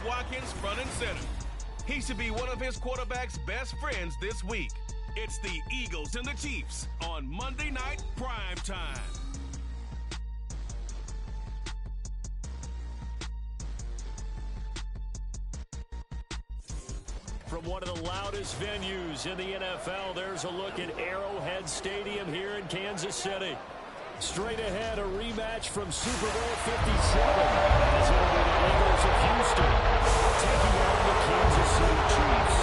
Watkins front and center. He should be one of his quarterback's best friends this week. It's the Eagles and the Chiefs on Monday Night Prime Time. From one of the loudest venues in the NFL, there's a look at Arrowhead Stadium here in Kansas City. Straight ahead, a rematch from Super Bowl 57 as it will be the Eagles of Houston taking on the Kansas City Chiefs.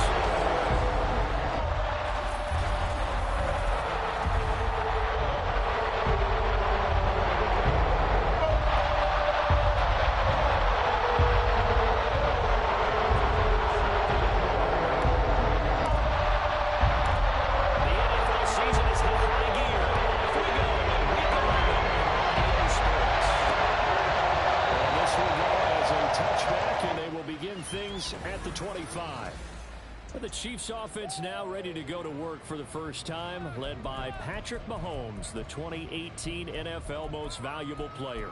Things at the 25. The Chiefs offense now ready to go to work for the first time, led by Patrick Mahomes, the 2018 NFL Most Valuable Player.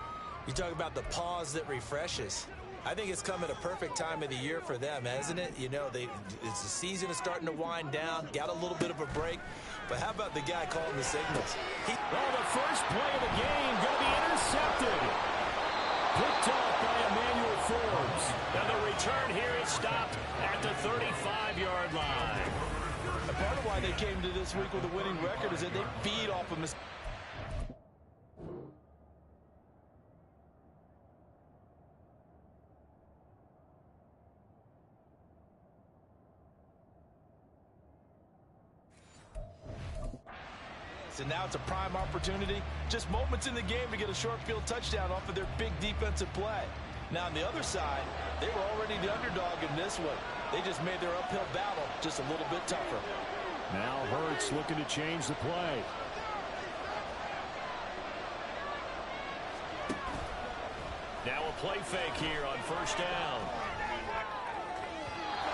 You talk about the pause that refreshes. I think it's come at a perfect time of the year for them, hasn't it? You know, the season is starting to wind down, got a little bit of a break. But how about the guy calling the signals? The first play of the game going to be intercepted. Picked off by Emmanuel Forbes. And the return here is stopped at the 35-yard line. A part of why they came to this week with a winning record is that they feed off of mistakes. And now it's a prime opportunity. Just moments in the game to get a short field touchdown off of their big defensive play. Now on the other side, they were already the underdog in this one. They just made their uphill battle just a little bit tougher. Now Hurts looking to change the play. Now a play fake here on first down.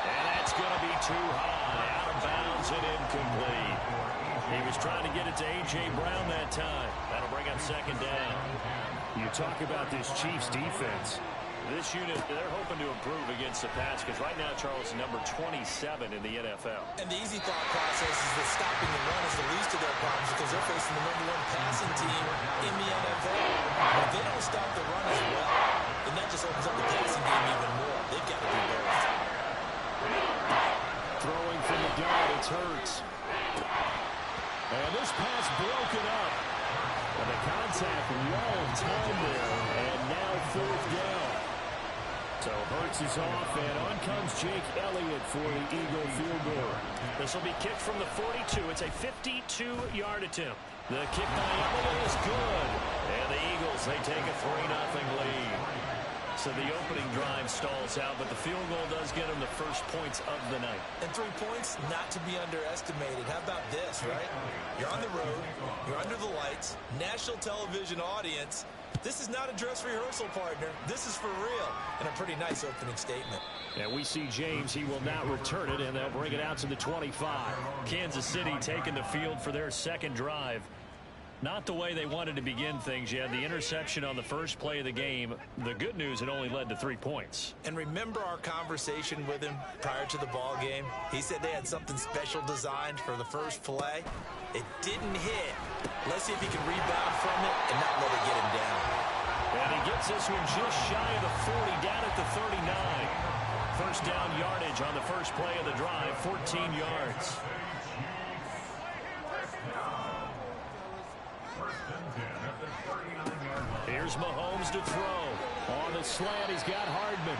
And that's going to be too high. Out of bounds and incomplete. He was trying to get it to A.J. Brown that time. That'll bring up second down. You talk about this Chiefs defense. This unit, they're hoping to improve against the pass because right now, Charles, number 27 in the NFL. And the easy thought process is that stopping the run is the least of their problems because they're facing the number one passing team in the NFL. If they don't stop the run as well, then that just opens up the passing game even more. They've got to do both. Throwing from the gun, it's Hurts. And this pass broken up. And the contact well timed there. And now fourth down. So Hurts is off, and on comes Jake Elliott for the Eagle field goal. This will be kicked from the 42. It's a 52-yard attempt. The kick by Elliott is good. And the Eagles, they take a 3-0 lead. So the opening drive stalls out, but the field goal does get them the first points of the night. And 3 points, not to be underestimated. How about this, right? You're on the road, you're under the lights, national television audience. This is not a dress rehearsal, partner. This is for real. And a pretty nice opening statement. And we see James. He will now return it, and they'll bring it out to the 25. Kansas City taking the field for their second drive. Not the way they wanted to begin things yet. The interception on the first play of the game. The good news, it only led to 3 points. And remember our conversation with him prior to the ball game? He said they had something special designed for the first play. It didn't hit. Let's see if he can rebound from it and not let it get him down. And he gets this one just shy of the 40, down at the 39. First down yardage on the first play of the drive, 14 yards. Here's Mahomes to throw. On the slant, he's got Hardman.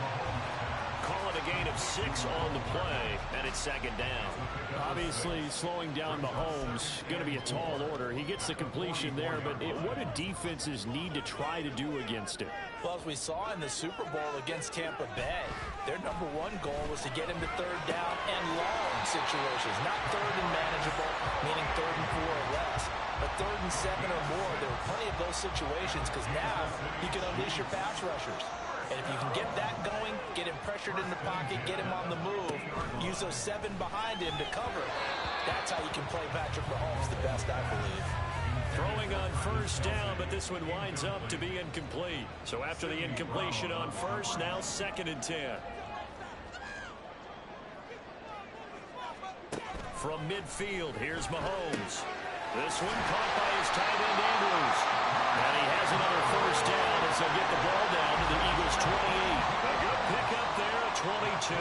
Call it a gain of 6 on the play, and it's second down. Obviously, slowing down Mahomes, going to be a tall order. He gets the completion there, but what do defenses need to try to do against it? Well, as we saw in the Super Bowl against Tampa Bay, their number one goal was to get him to third down and long situations, not third and manageable, meaning 3rd and 4 or less. But 3rd and 7 or more, there are plenty of those situations because now you can unleash your pass rushers. And if you can get that going, get him pressured in the pocket, get him on the move, use those 7 behind him to cover, that's how you can play Patrick Mahomes the best, I believe. Throwing on first down, but this one winds up to be incomplete. So after the incompletion on first, now 2nd and 10. From midfield, here's Mahomes. This one caught by his tight end, Andrews. And he has another first down as they'll get the ball down to the Eagles' 28. A good pickup there at 22.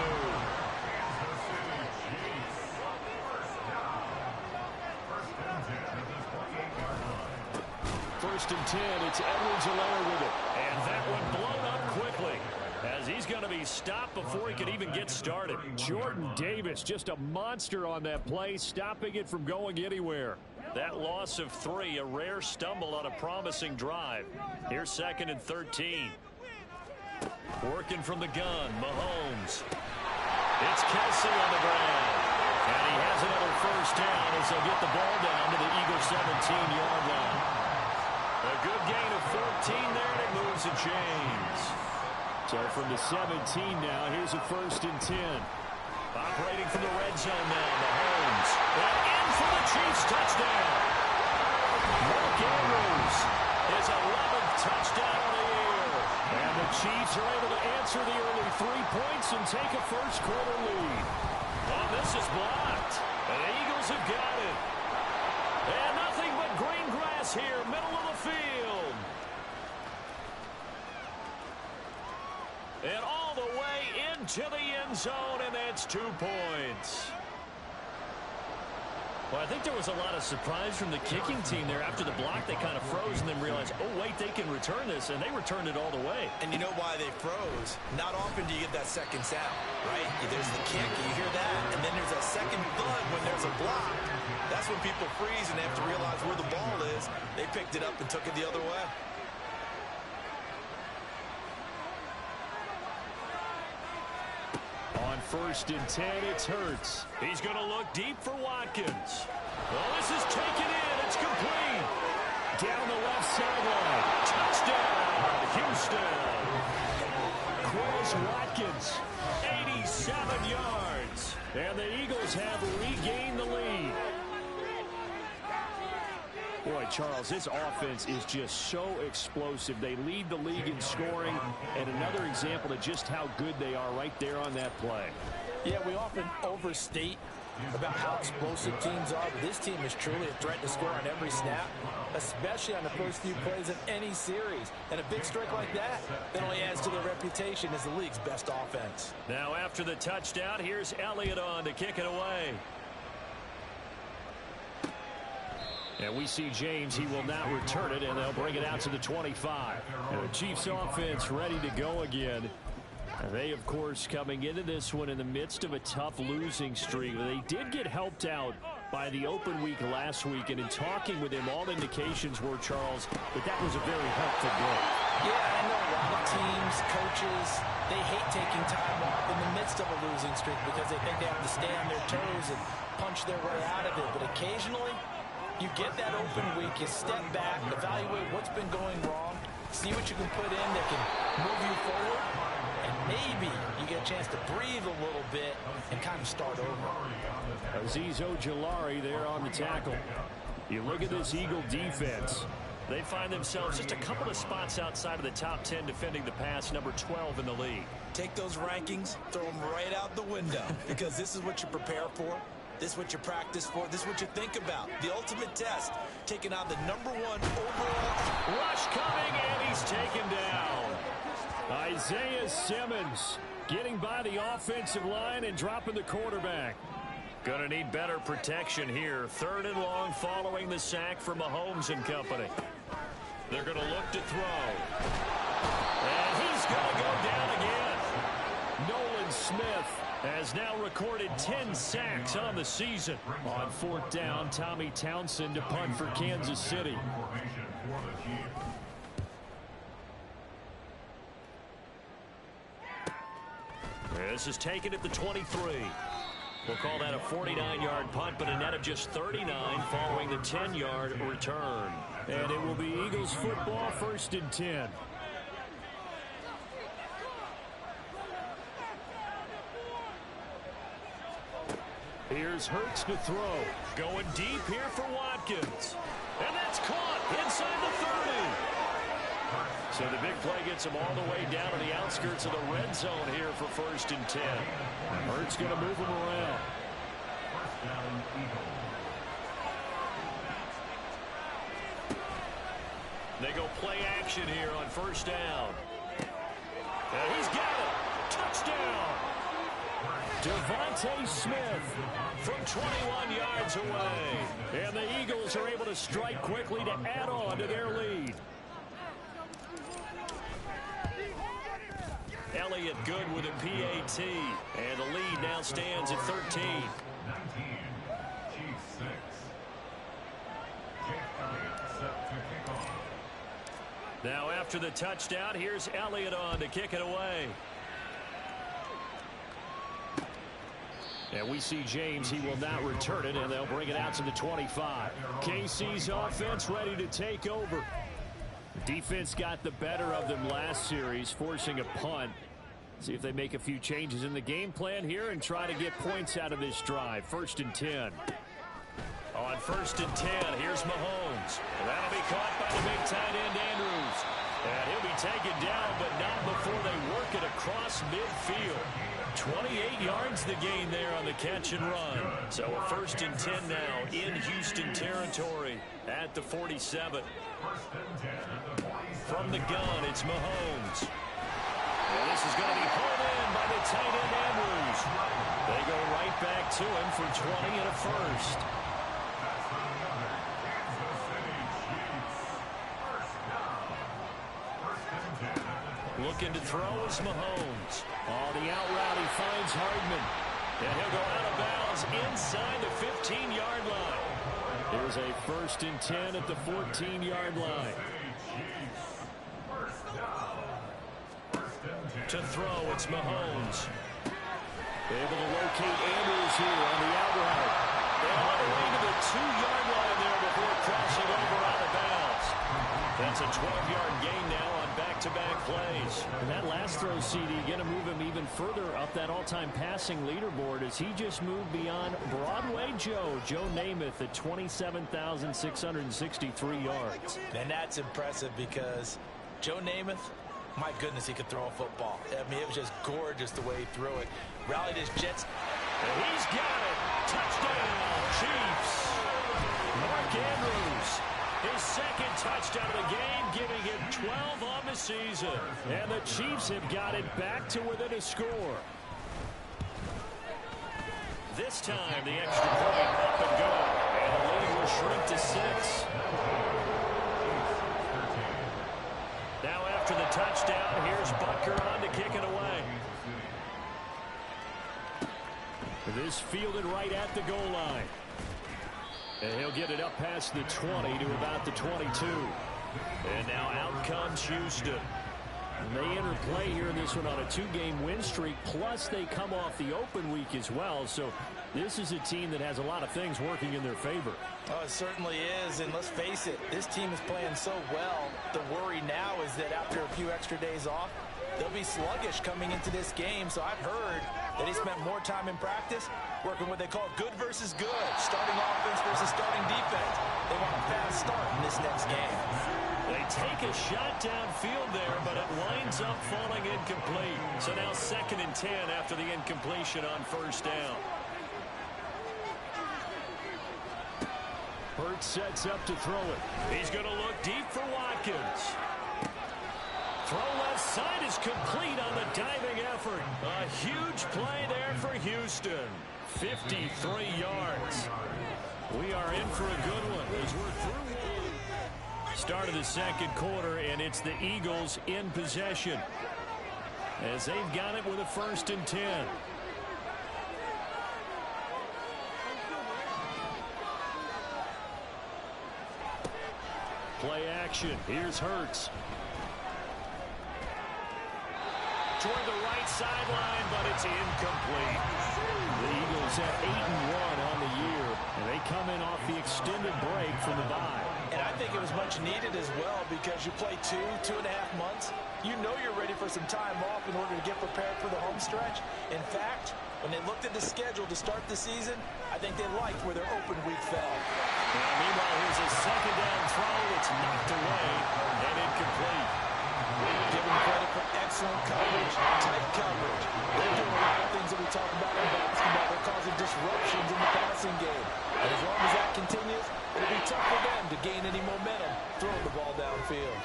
First and 10, it's Edwards-Helaire with it. And that one blown up quickly, as he's going to be stopped before he could even get started. Jordan Davis, just a monster on that play, stopping it from going anywhere. That loss of 3, a rare stumble on a promising drive. Here's 2nd and 13. Working from the gun, Mahomes. It's Kelsey on the ground. And he has another first down as they'll get the ball down to the Eagles' 17-yard line. A good gain of 14 there, and it moves the chains. So from the 17 now, here's a first and 10. Operating from the red zone now, Mahomes. And in for the Chiefs touchdown. Mark Andrews, his 11th touchdown of the year. And the Chiefs are able to answer the early 3 points and take a first-quarter lead. Oh, this is blocked. And the Eagles have got it. And nothing but green grass here, middle of the field. And all the way into the end zone, and that's 2 points. Well, I think there was a lot of surprise from the kicking team there. After the block, they kind of froze and then realized, oh, wait, they can return this, and they returned it all the way. And you know why they froze? Not often do you get that second sound, right? There's the kick, you hear that, and then there's a second thud when there's a block. That's when people freeze and they have to realize where the ball is. They picked it up and took it the other way. On first and 10, it's Hurts. He's going to look deep for Watkins. Well, this is taken in. It's complete. Down the left sideline. Touchdown, Houston. Chris Watkins, 87 yards. And the Eagles have regained the lead. Boy, Charles, this offense is just so explosive. They lead the league in scoring, and another example of just how good they are right there on that play. Yeah, we often overstate about how explosive teams are, but this team is truly a threat to score on every snap, especially on the first few plays of any series. And a big strike like that only adds to their reputation as the league's best offense. Now after the touchdown, here's Elliott on to kick it away. And we see James. He will not return it, and they'll bring it out to the 25. And the Chiefs offense ready to go again. And they, of course, coming into this one in the midst of a tough losing streak. They did get helped out by the open week last week, and in talking with him, all indications were, Charles, that was a very helpful blow. Yeah, I know a lot of teams, coaches, they hate taking time off in the midst of a losing streak because they think they have to stay on their toes and punch their way out of it. But occasionally, you get that open week, you step back, evaluate what's been going wrong, see what you can put in that can move you forward, and maybe you get a chance to breathe a little bit and kind of start over. Azeez Ojulari there on the tackle. You look at this Eagle defense. They find themselves just a couple of spots outside of the top 10 defending the pass, number 12 in the league. Take those rankings, throw them right out the window, because this is what you prepare for. This is what you practice for. This is what you think about. The ultimate test, taking on the #1 overall. Rush coming, and he's taken down. Isaiah Simmons getting by the offensive line and dropping the quarterback. Going to need better protection here. 3rd and long following the sack from Mahomes and company. They're going to look to throw. And he's going to go down again. Nolan Smith has now recorded 10 sacks on the season. On 4th down, Tommy Townsend to punt for Kansas City. This is taken at the 23. We'll call that a 49-yard punt, but a net of just 39 following the 10-yard return. And it will be Eagles football, 1st and 10. Here's Hurts to throw. Going deep here for Watkins. And that's caught inside the 30. So the big play gets him all the way down to the outskirts of the red zone here for 1st and 10. Hurts going to move him around. They go play action here on first down. And he's got it. Touchdown. Devontae Smith from 21 yards away. And the Eagles are able to strike quickly to add on to their lead. Elliott good with a PAT. And the lead now stands at 13. Now after the touchdown, here's Elliott on to kick it away. And we see James. He will not return it, and they'll bring it out to the 25. KC's offense ready to take over. Defense got the better of them last series, forcing a punt. See if they make a few changes in the game plan here and try to get points out of this drive. 1st and 10. On 1st and 10, here's Mahomes. And that'll be caught by the big tight end, Andrews. And he'll be taken down, but not before they work it across midfield. 28 yards the gain there on the catch and run. So a 1st and 10 now in Houston territory at the 47. From the gun, it's Mahomes. And this is going to be hauled in by the tight end, Andrews. They go right back to him for 20 and a 1st. Looking to throw is Mahomes. On the out route, he finds Hardman. And he'll go out of bounds inside the 15-yard line. Here's a 1st and 10 at the 14-yard line. To throw, it's Mahomes. Able to locate Andrews here on the out route. And on the way to the 2-yard line there before crossing over out of bounds. That's a 12-yard gain now on back-to-back plays. And that last throw, CD, going to move him even further up that all-time passing leaderboard as he just moved beyond Broadway Joe Namath at 27,663 yards. And that's impressive because Joe Namath, my goodness, he could throw a football. I mean, it was just gorgeous the way he threw it. Rallied his jets. And he's got it. Touchdown, Chiefs. Mark Andrews. His 2nd touchdown of the game, giving him 12 on the season. And the Chiefs have got it back to within a score. This time, the extra point up and go. And the lead will shrink to 6. Now after the touchdown, here's Butker on to kick it away. This fielded right at the goal line. And he'll get it up past the 20 to about the 22. And now out comes Houston. And they enter play here in this one on a 2-game win streak, plus they come off the open week as well. So this is a team that has a lot of things working in their favor. Oh, it certainly is, and let's face it, this team is playing so well. The worry now is that after a few extra days off, they'll be sluggish coming into this game. So I've heard that he spent more time in practice working what they call good versus good, starting offense versus starting defense. They want a fast start in this next game. They take a shot downfield there, but it winds up falling incomplete. So now 2nd and 10 after the incompletion on 1st down. Hurts sets up to throw it. He's going to look deep for Watkins. Throw left side is complete on the diving effort. A huge play there for Houston. 53 yards. We are in for a good one as we're through. Start of the 2nd quarter, and it's the Eagles in possession as they've got it with a 1st and 10. Play action. Here's Hurts. Toward the right sideline, but it's incomplete. The Eagles have 8-1 on the year, and they come in off the extended break from the bye. And I think it was much needed as well because you play 2.5 months. You know you're ready for some time off in order to get prepared for the home stretch. In fact, when they looked at the schedule to start the season, I think they liked where their open week fell. And meanwhile, here's a 2nd down throw. It's knocked away and incomplete. Give them credit for excellent coverage, tight coverage. They're doing a lot of things that we talk about in basketball. They're causing disruptions in the passing game. tough for them to gain any momentum throwing the ball downfield.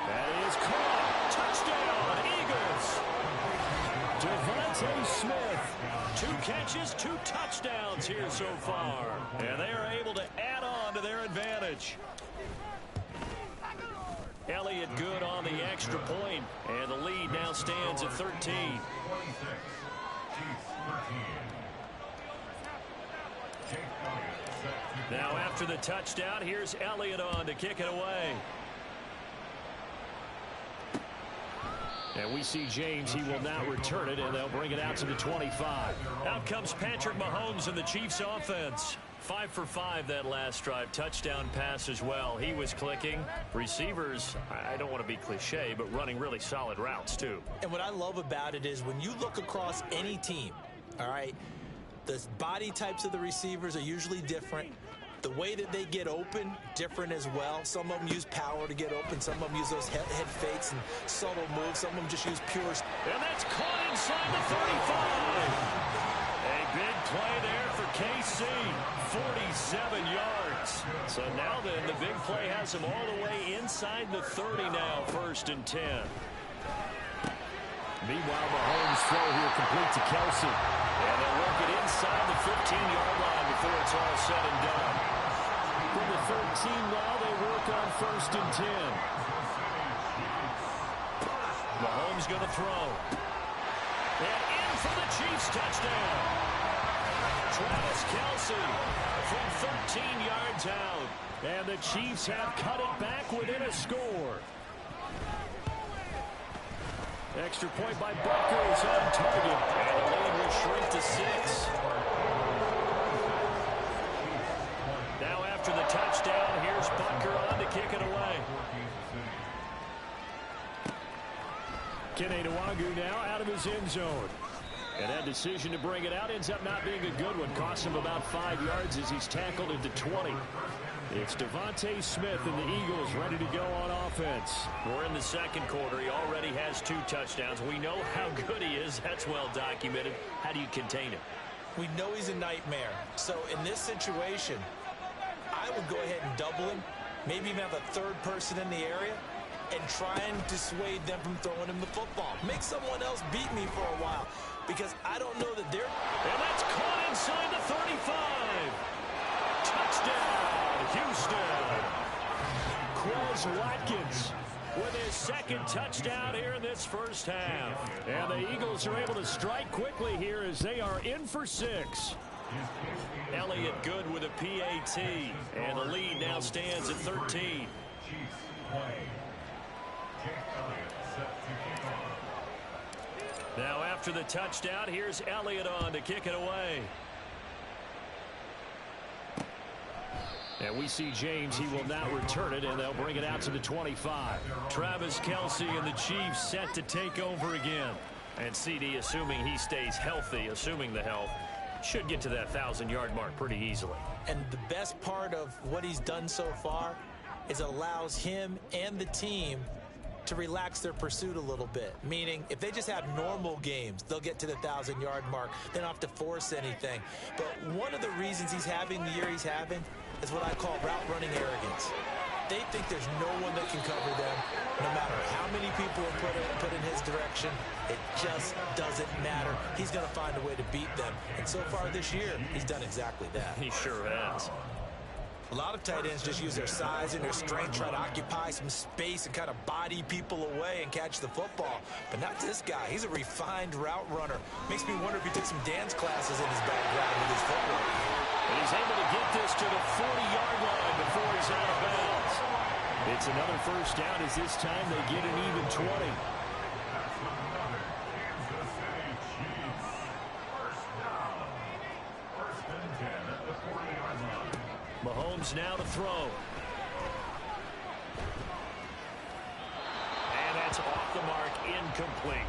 That is caught. Touchdown, Eagles. Devontae Smith. 2 catches, 2 touchdowns here so far. And they are able to add on to their advantage. Elliott good on the extra point, and the lead now stands at 13. Now after the touchdown, here's Elliott on to kick it away. And we see James. He will not return it, and they'll bring it out to the 25. Out comes Patrick Mahomes and the Chiefs offense. 5 for 5 that last drive. Touchdown pass as well. He was clicking. Receivers, I don't want to be cliche, but running really solid routes too. And what I love about it is when you look across any team, all right, the body types of the receivers are usually different. The way that they get open, different as well. Some of them use power to get open. Some of them use those head fakes and subtle moves. Some of them just use pure. And that's caught inside the 35. A big play there for KC. 47 yards. So now then, the big play has them all the way inside the 30 now. 1st and 10. Meanwhile, Mahomes' throw here complete to Kelsey. And they'll work it inside the 15-yard line before it's all said and done. From the 13 now, they work on 1st and 10. Mahomes going to throw. And in for the Chiefs touchdown. Travis Kelsey from 13 yards out. And the Chiefs have cut it back within a score. Extra point by Butker is on target. And the lead will shrink to 6. Now after the touchdown, here's Butker on to kick it away. Kene Nwangwu now out of his end zone. And that decision to bring it out ends up not being a good one. Costs him about 5 yards as he's tackled into 20. It's Devontae Smith and the Eagles ready to go on offense. We're in the second quarter. He already has 2 touchdowns. We know how good he is. That's well documented. How do you contain him? We know he's a nightmare. So in this situation, I would go ahead and double him. Maybe even have a 3rd person in the area and try and dissuade them from throwing him the football. Make someone else beat me for a while because I don't know that they're... And that's caught inside the 35. Touchdown, Houston. Quez Watkins with his 2nd touchdown here in this first half. And the Eagles are able to strike quickly here as they are in for 6. Elliott good with a PAT. And the lead now stands at 13. Now after the touchdown, here's Elliott on to kick it away. And we see James. He will not return it, and they'll bring it out to the 25. Travis Kelsey and the Chiefs set to take over again. And CD, assuming he stays healthy, assuming the health, should get to that 1,000-yard mark pretty easily. And the best part of what he's done so far is allows him and the team to relax their pursuit a little bit. Meaning, if they just have normal games, they'll get to the 1,000-yard mark. They don't have to force anything. But one of the reasons he's having the year he's having is what I call route running arrogance. They think there's no one that can cover them, no matter how many people are put in his direction. It just doesn't matter. He's going to find a way to beat them. And so far this year, he's done exactly that. He sure has. A lot of tight ends just use their size and their strength, try to occupy some space and kind of body people away and catch the football. But not this guy. He's a refined route runner. Makes me wonder if he took some dance classes in his background with his footwork. And he's able to get this to the 40-yard line before he's out of bounds. It's another first down as this time they get an even 20. Mahomes now to throw. And that's off the mark, incomplete.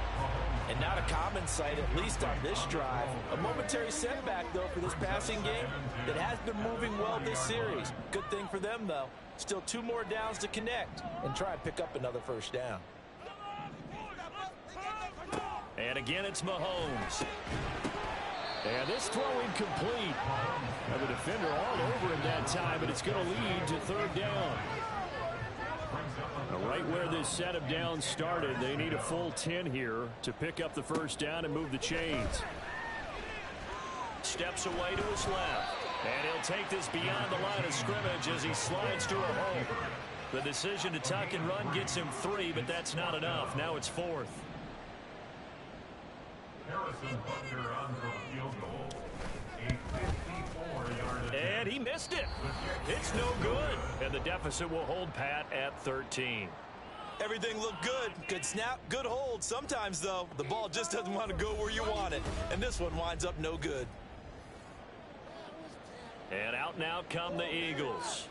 And not a common sight, at least on this drive. A momentary setback, though, for this passing game that has been moving well this series. Good thing for them, though. Still 2 more downs to connect and try and pick up another first down. And again, it's Mahomes. And this throw incomplete. And the defender all over him that time, and it's going to lead to third down. Right where this set of downs started, they need a full 10 here to pick up the first down and move the chains. Steps away to his left, and he'll take this beyond the line of scrimmage as he slides to a hole. The decision to tuck and run gets him 3, but that's not enough. Now it's 4th. And he missed it. It's no good. And the deficit will hold pat at 13. Everything looked good. Good snap, good hold. Sometimes, though, the ball just doesn't want to go where you want it. And this one winds up no good. And out now come the Eagles.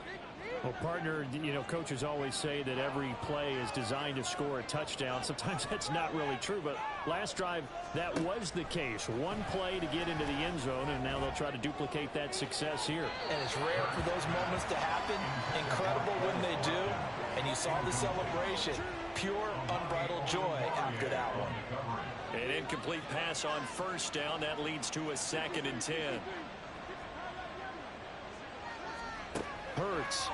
Well, partner, you know, coaches always say that every play is designed to score a touchdown. Sometimes that's not really true, but last drive, that was the case. One play to get into the end zone, and now they'll try to duplicate that success here. And it's rare for those moments to happen. Incredible when they do. And you saw the celebration. Pure, unbridled joy after that one. An incomplete pass on first down. That leads to a 2nd and 10. Hurts.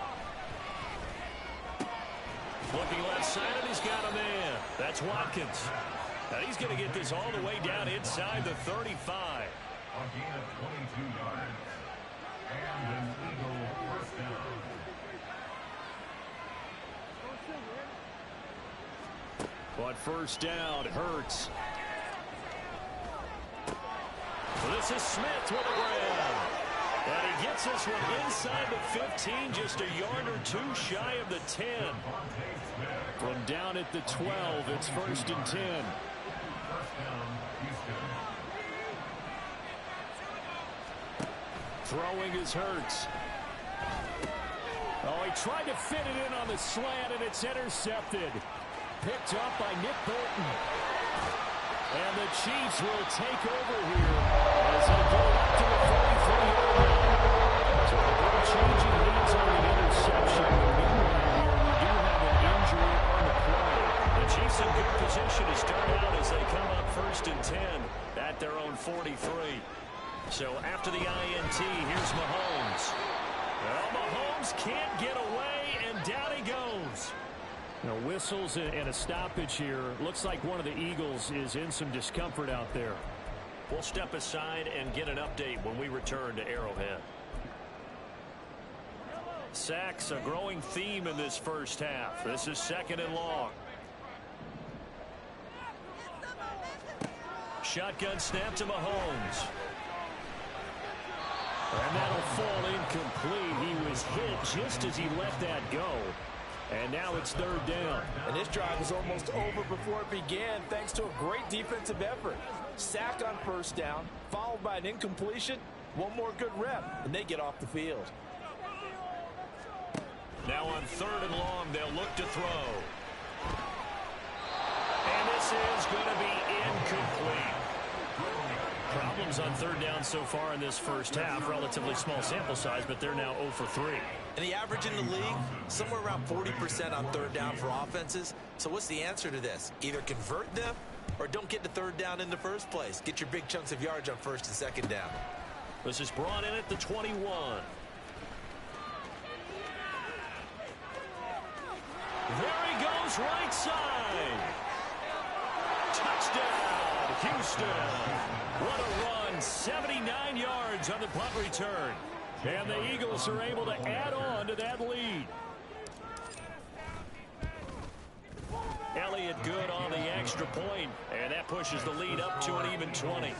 Looking left side, and he's got a man. That's Watkins. Now he's going to get this all the way down inside the 35. A gain of 22 yards. And an Eagle first down. But first down, Hurts. Well, this is Smith with a grab. And he gets this one inside the 15, just a yard or 2 shy of the 10. From down at the 12, it's 1st and 10. Throwing is Hurts. Oh, he tried to fit it in on the slant, and it's intercepted. Picked up by Nick Bolton. And the Chiefs will take over here as they go up to the 43-yard line. So they're changing hands on the interception. Meanwhile, here we do have an injury on the play. The Chiefs in good position to start out as they come up 1st and 10 at their own 43. So after the INT, here's Mahomes. Well, Mahomes can't get away, and down he goes. Now, whistles and a stoppage here. Looks like one of the Eagles is in some discomfort out there. We'll step aside and get an update when we return to Arrowhead. Sacks, a growing theme in this first half. This is 2nd and long. Shotgun snap to Mahomes. And that'll fall incomplete. He was hit just as he let that go. And now it's 3rd down. And this drive was almost over before it began thanks to a great defensive effort. Sack on first down, followed by an incompletion. One more good rep, and they get off the field. Now on 3rd and long, they'll look to throw. And this is going to be incomplete. Problems on 3rd down so far in this first half. Relatively small sample size, but they're now 0 for 3. And the average in the league, somewhere around 40% on 3rd down for offenses. So what's the answer to this? Either convert them or don't get to 3rd down in the first place. Get your big chunks of yards on 1st and 2nd down. This is brought in at the 21. There he goes, right side. Touchdown, Houston. What a run, 79 yards on the punt return. And the Eagles are able to add on to that lead. Elliott good on the extra point, and that pushes the lead up to an even 20.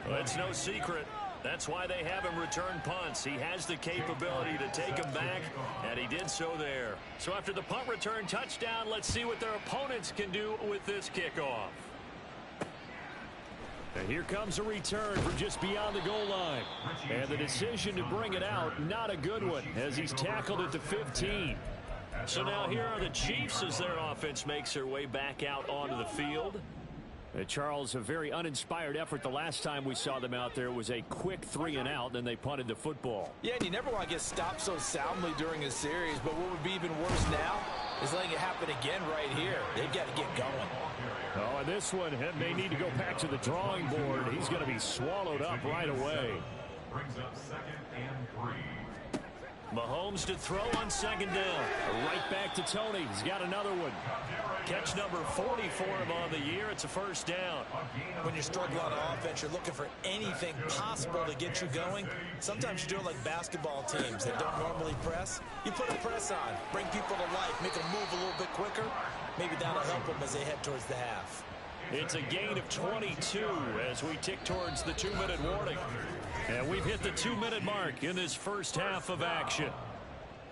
Well, it's no secret. That's why they have him return punts. He has the capability to take them back, and he did so there. So after the punt return touchdown, let's see what their opponents can do with this kickoff. And here comes a return from just beyond the goal line. And the decision to bring it out, not a good one, as he's tackled at the 15. So now here are the Chiefs as their offense makes their way back out onto the field. Charles, a very uninspired effort the last time we saw them out there. It was a quick 3 and out, then they punted the football. Yeah, and you never want to get stopped so soundly during a series, but what would be even worse now is letting it happen again right here. They've got to get going. Oh, and this one, they need to go back to the drawing board. He's going to be swallowed up right away. Brings up Mahomes to throw on second down. Right back to Tony. He's got another one. Catch number 40 for him on the year. It's a first down. When you're struggling on offense, you're looking for anything possible to get you going. Sometimes you do it like basketball teams that don't normally press. You put a press on, bring people to life, make them move a little bit quicker. Maybe that'll help them as they head towards the half. It's a gain of 22 as we tick towards the 2-minute warning. And we've hit the 2-minute mark in this first half of action.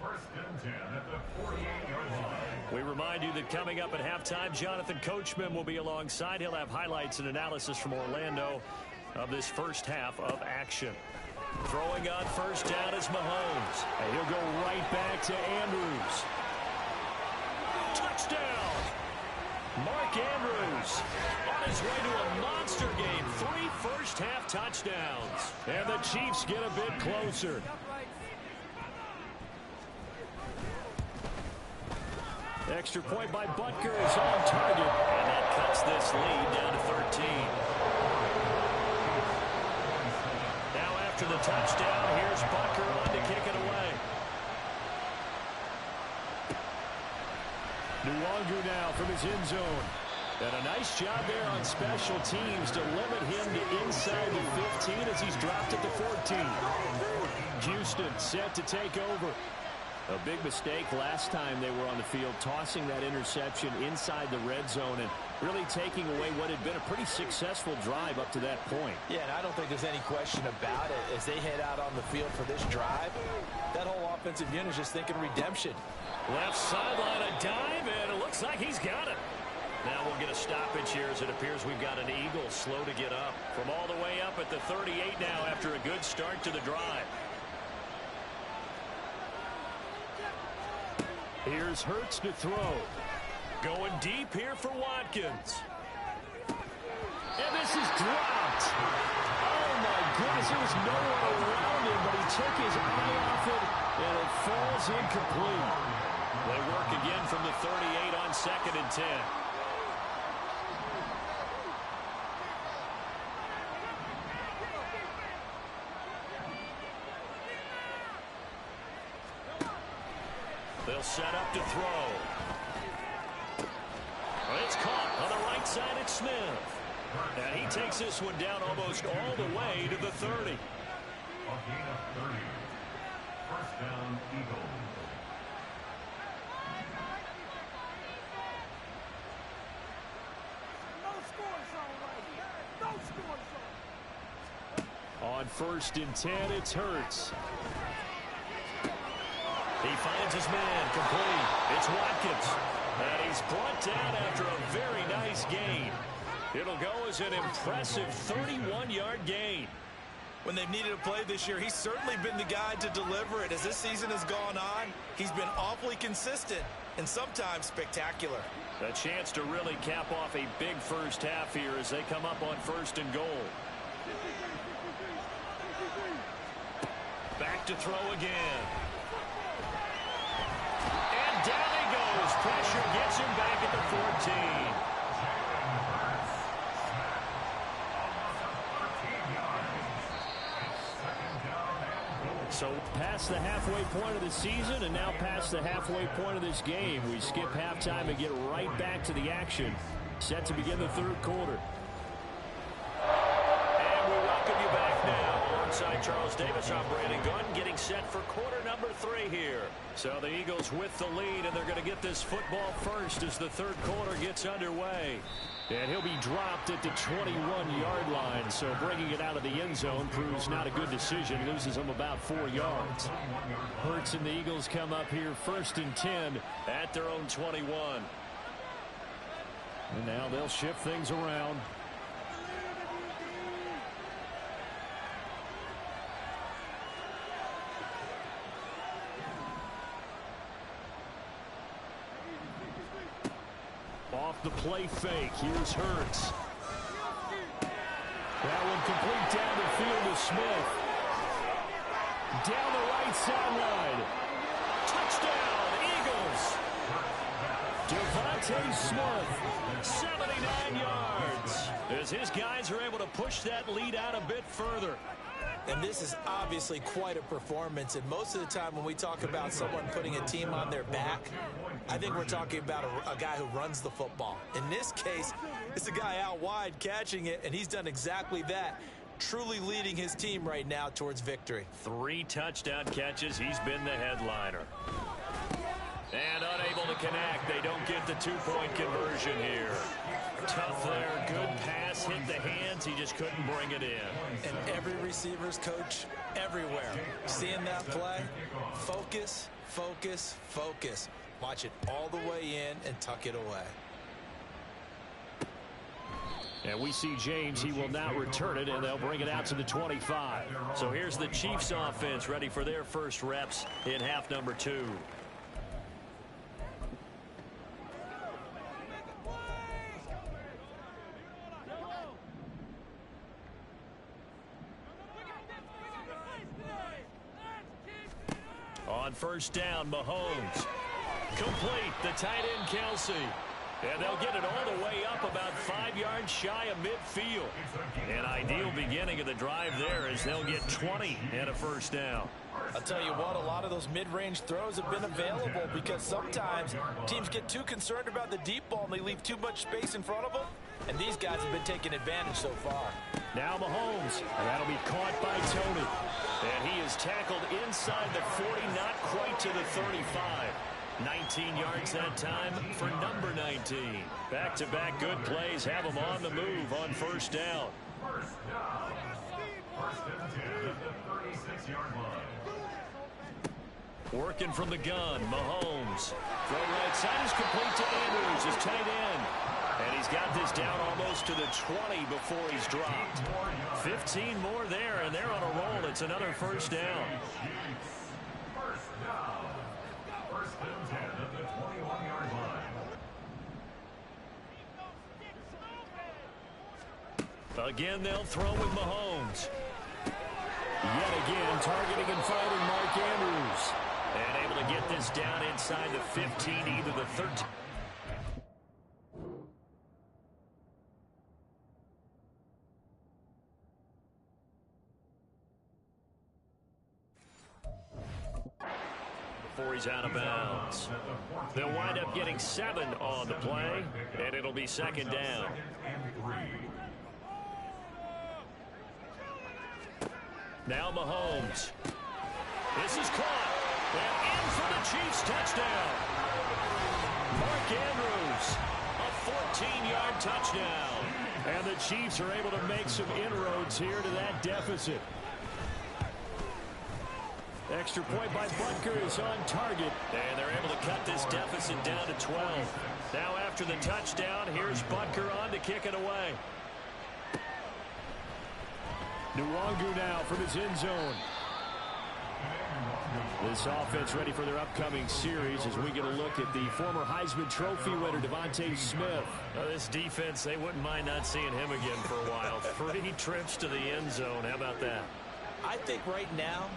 First and 10 at the 48-yard line. We remind you that coming up at halftime, Jonathan Coachman will be alongside. He'll have highlights and analysis from Orlando of this first half of action. Throwing on first down is Mahomes. And he'll go right back to Andrews. Touchdown! Mark Andrews on his way to a monster game. 3 first-half touchdowns. And the Chiefs get a bit closer. Extra point by Butker is on target. And that cuts this lead down to 13. Now after the touchdown, here's Butker on to kick it away. Nwangu now from his end zone. And a nice job there on special teams to limit him to inside the 15 as he's dropped at the 14. Houston set to take over. A big mistake last time they were on the field, tossing that interception inside the red zone and really taking away what had been a pretty successful drive up to that point. Yeah, and I don't think there's any question about it. As they head out on the field for this drive, that whole offensive unit is just thinking redemption. Left sideline, a dive, and it looks like he's got it. Now we'll get a stoppage here as it appears we've got an Eagle slow to get up. From all the way up at the 38 now after a good start to the drive. Here's Hurts to throw. Going deep here for Watkins. And this is dropped. Oh, my goodness. There was no one around him, but he took his eye off it, and it falls incomplete. They work again from the 38 on 2nd and 10. They'll set up to throw. It's caught on the right side at Smith. And he takes this one down almost all the way to the 30. A gain of 30. First down, Eagles. On 1st and 10, it's Hurts. He finds his man, complete. It's Watkins. And he's brought down after a very nice gain. It'll go as an impressive 31-yard gain. When they've needed a play this year, he's certainly been the guy to deliver it. As this season has gone on, he's been awfully consistent and sometimes spectacular. A chance to really cap off a big first half here as they come up on 1st and goal. Back to throw again. And down he goes. Pressure gets him back at the 14. So past the halfway point of the season and now past the halfway point of this game, we skip halftime and get right back to the action. Set to begin the 3rd quarter. And we welcome you back now. Alongside Charles Davis, I'm Brandon Gunn, getting set for quarter number 3 here. So the Eagles with the lead, and they're going to get this football first as the 3rd quarter gets underway. And he'll be dropped at the 21-yard line, so bringing it out of the end zone proves not a good decision. Loses him about 4 yards. Hurts and the Eagles come up here 1st and 10 at their own 21. And now they'll shift things around. Off the play fake, here's Hurts. That one complete down the field to Smith. Down the right sideline. Touchdown, Eagles. Devontae Smith, 79 yards. As his guys are able to push that lead out a bit further. And this is obviously quite a performance. And most of the time when we talk about someone putting a team on their back, I think we're talking about a guy who runs the football. In this case, it's a guy out wide catching it, and he's done exactly that, truly leading his team right now towards victory. 3 touchdown catches. He's been the headliner. And unable to connect. They don't get the 2-point conversion here. Tough there. Good pass. Hit the hands. He just couldn't bring it in. And every receiver's coach everywhere. Seeing that play, focus, focus, focus. Watch it all the way in and tuck it away. And we see James. He will now return it, and they'll bring it out to the 25. So here's the Chiefs offense ready for their first reps in half number 2. On first down, Mahomes. Complete. The tight end, Kelsey. And they'll get it all the way up about 5 yards shy of midfield. An ideal beginning of the drive there as they'll get 20 and a first down. I'll tell you what, a lot of those mid-range throws have been available because sometimes teams get too concerned about the deep ball and they leave too much space in front of them. And these guys have been taking advantage so far. Now Mahomes, and that'll be caught by Tony. And he is tackled inside the 40, not quite to the 35. 19 yards that time for number 19. Back-to-back good plays have him on the move on first down. First down. First and 10 at the 36-yard line. Working from the gun, Mahomes. Throw right side is complete to Andrews, his tight end. And he's got this down almost to the 20 before he's dropped. 15 more there, and they're on a roll. It's another first down. First down. First and 10 at the 21-yard line. Again, they'll throw with Mahomes. Yet again, targeting and finding Mark Andrews. And able to get this down inside the 15, either the 13. Before he's out of bounds. They'll wind up getting 7 on the play, and it'll be second down. Now Mahomes. This is caught. And in for the Chiefs touchdown. Mark Andrews, a 14-yard touchdown. And the Chiefs are able to make some inroads here to that deficit. Extra point by Butker is on target. And they're able to cut this deficit down to 12. Now after the touchdown, here's Butker on to kick it away. Nwangu now from his end zone. This offense ready for their upcoming series as we get a look at the former Heisman Trophy winner, Devontae Smith. This defense, they wouldn't mind not seeing him again for a while. 3 trips to the end zone. How about that? I think right now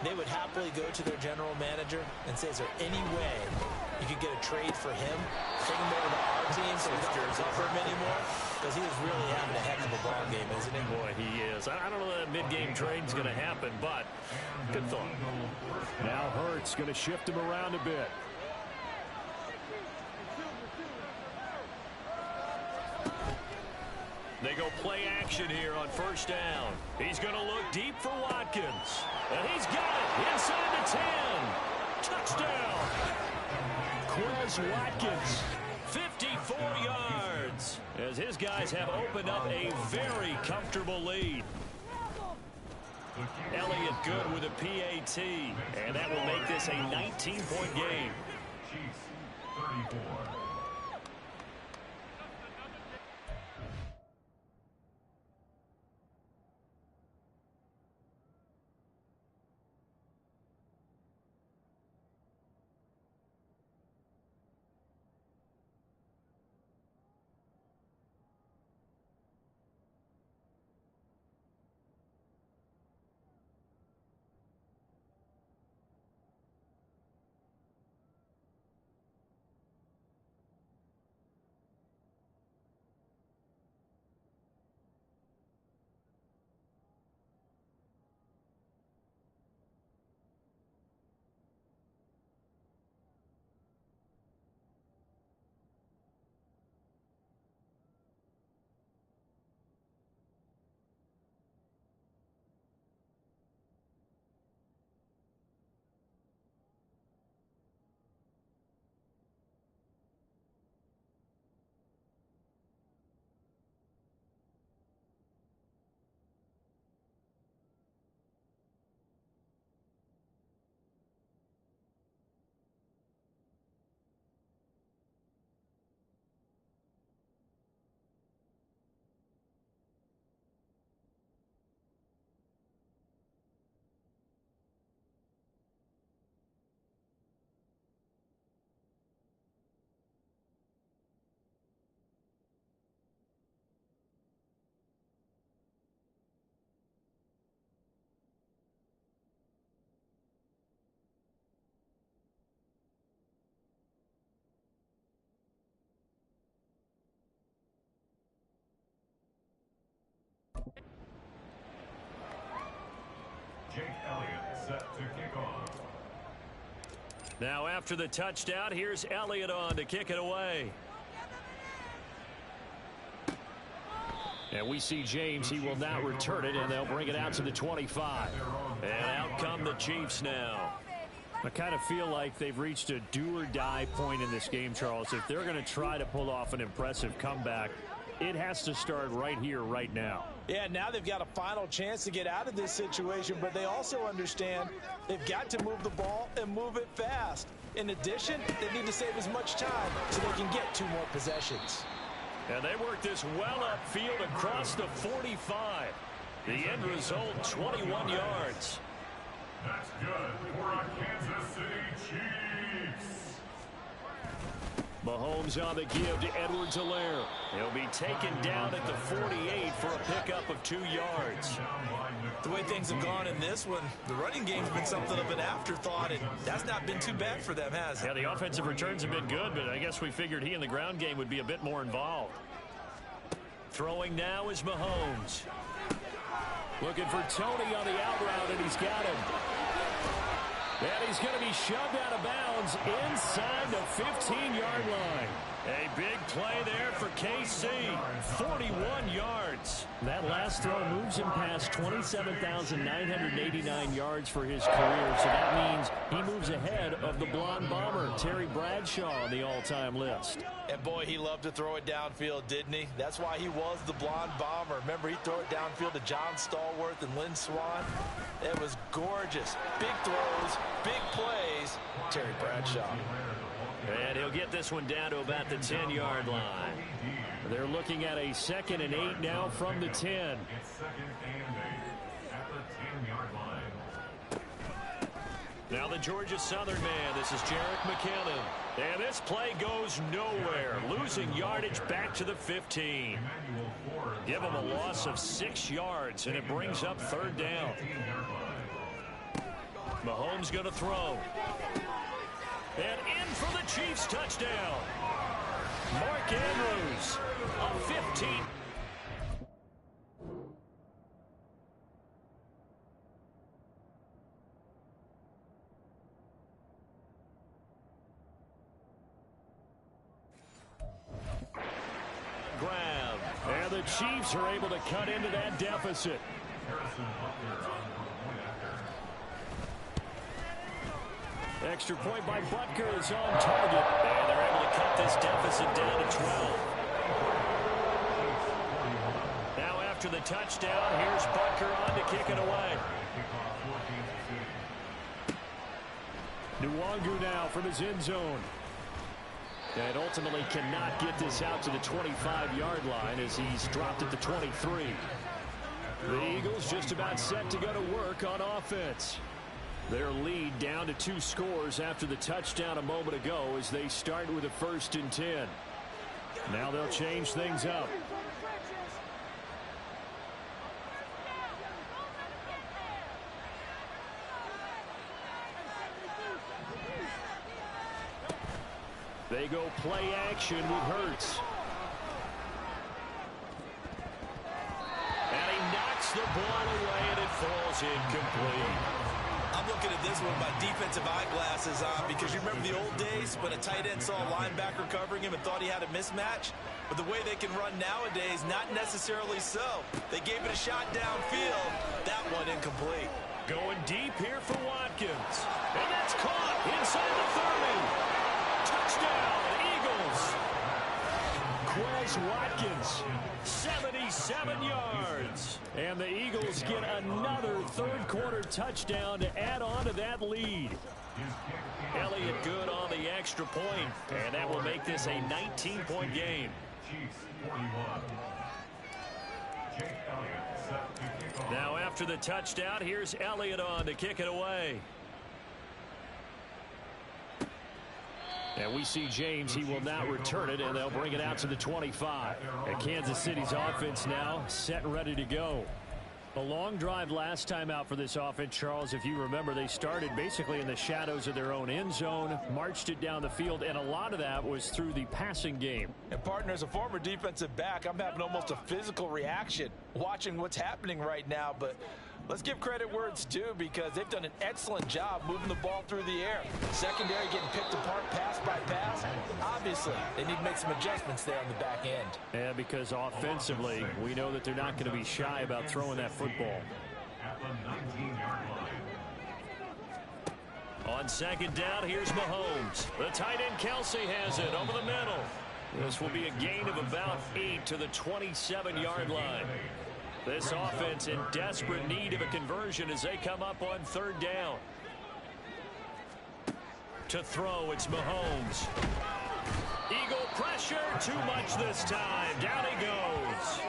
they would happily go to their general manager and say, is there any way you could get a trade for him? Take him over to our team so we don't have to cover him anymore? Because he is really having a heck of a ball game, isn't he? Boy, he is. I don't know that mid-game trade's going to happen, but good thought. Now Hurts going to shift him around a bit. They go play action here on first down. He's going to look deep for Watkins. And he's got it inside the 10. Touchdown. Quez Watkins. 54 yards as his guys have opened up a very comfortable lead. Elliott good with a PAT, and that will make this a 19-point game. Chiefs 34. Elliott set to kick off. Now after the touchdown, here's Elliott on to kick it away. And we see James. He will not return it, and they'll bring it out to the 25. And out come the Chiefs now. I kind of feel like they've reached a do-or-die point in this game, Charles. If they're going to try to pull off an impressive comeback, it has to start right here, right now. Yeah, now they've got a final chance to get out of this situation, but they also understand they've got to move the ball and move it fast. In addition, they need to save as much time so they can get 2 more possessions. And they work this well upfield across the 45. The end result, 21 yards. That's good for our Kansas City Chiefs. Mahomes on the give to Edwards-Helaire. He'll be taken down at the 48 for a pickup of 2 yards. The way things have gone in this one, the running game's been something of an afterthought, and that's not been too bad for them, has it? Yeah, the offensive returns have been good, but I guess we figured he in the ground game would be a bit more involved. Throwing now is Mahomes. Looking for Tony on the out route, and he's got him. And he's going to be shoved out of bounds inside the 15-yard line. A big play there for KC, 41 yards. That last throw moves him past 27,989 yards for his career, so that means he moves ahead of the blonde bomber, Terry Bradshaw, on the all-time list. And boy, he loved to throw it downfield, didn't he? That's why he was the blonde bomber. Remember, he'd throw it downfield to John Stallworth and Lynn Swann. It was gorgeous. Big throws, big plays. Terry Bradshaw. And he'll get this one down to about the 10-yard line. They're looking at a 2nd and 8 now from the 10. It's 2nd and 8 at the 10-yard line. Now the Georgia Southern man. This is Jerick McKinnon. And this play goes nowhere. Losing yardage back to the 15. Give him a loss of 6 yards, and it brings up 3rd down. Mahomes going to throw. And in for the Chiefs touchdown. Mark Andrews, a 15. Grab. And the Chiefs are able to cut into that deficit. Extra point by Butker is on target. And they're able to cut this deficit down to 12. Now after the touchdown, here's Butker on to kick it away. Nwangu now from his end zone. And ultimately cannot get this out to the 25-yard line as he's dropped at the 23. The Eagles just about set to go to work on offense. Their lead down to 2 scores after the touchdown a moment ago as they start with a 1st and 10. Now they'll change things up. They go play action with Hurts. And he knocks the ball away and it falls incomplete. I'm looking at this one with my defensive eyeglasses on because you remember the old days when a tight end saw a linebacker covering him and thought he had a mismatch? But the way they can run nowadays, not necessarily so. They gave it a shot downfield. That one incomplete. Going deep here for Watkins. And that's caught inside the 30. Touchdown, Eagles. Quez Watkins, 77 yards. And the Eagles get another 3rd quarter touchdown to add on to that lead. Elliott good on the extra point, and that will make this a 19-point game. Now after the touchdown, here's Elliott on to kick it away. And we see James. He will not return it, and they'll bring it out to the 25. And Kansas City's offense now set and ready to go. A long drive last time out for this offense, Charles. If you remember, they started basically in the shadows of their own end zone, marched it down the field, and a lot of that was through the passing game. And, partner, as a former defensive back, I'm having almost a physical reaction watching what's happening right now. But Let's give credit where it's due because they've done an excellent job moving the ball through the air. Secondary getting picked apart pass by pass. Obviously, they need to make some adjustments there on the back end. Yeah, because offensively, we know that they're not going to be shy about throwing that football. At the 19-yard line. On second down, here's Mahomes. The tight end Kelsey has it over the middle. This will be a gain of about 8 to the 27-yard line. This offense in desperate need of a conversion as they come up on third down. To throw, it's Mahomes. Eagle pressure, too much this time. Down he goes.